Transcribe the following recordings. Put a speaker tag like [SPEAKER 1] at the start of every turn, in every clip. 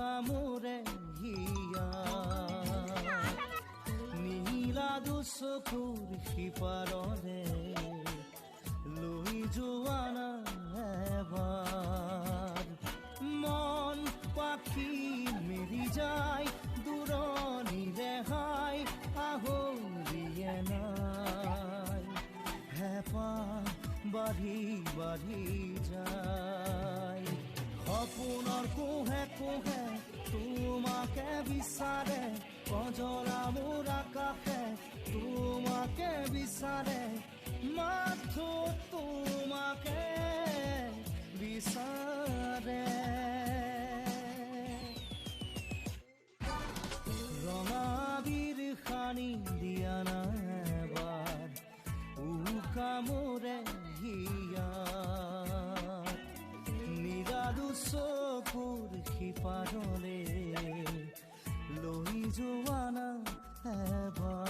[SPEAKER 1] কামোৰে হিয়া নীলা দুচকুৰ সিপাৰৰে লৈ যোৱা না এবাৰ মন পাখি মেলি যায় দূৰণি ৰেহাই আহৰিয়ে নাই হেঁপাহ বাঢ়ি বাঢ়ি যায় সপোনৰ কোহে কোহে তোমাকে বিচাৰে কজৰা মোৰ আকাশে তোমাকে বিচাৰে মাথো তোমাকে বিচাৰে ৰঙাবীৰ সানি দিয়া নাই এবাৰ উকা মোৰে হিয়া নিৰাদু চকুৰ সিপাৰলে লৈ যোৱা না এবাৰ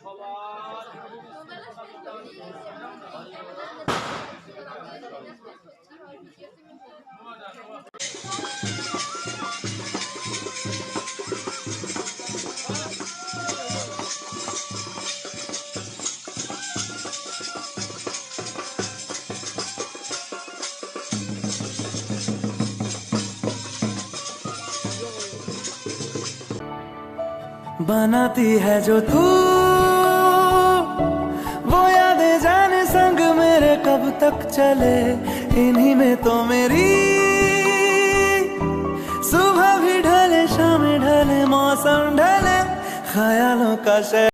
[SPEAKER 2] ভগৱান
[SPEAKER 1] बनाती है जो तू वो यादें जाने संग मेरे कब तक चले, इन्हीं में तो मेरी सुबह भी ढले शाम ढले मौसम ढले ख्यालों का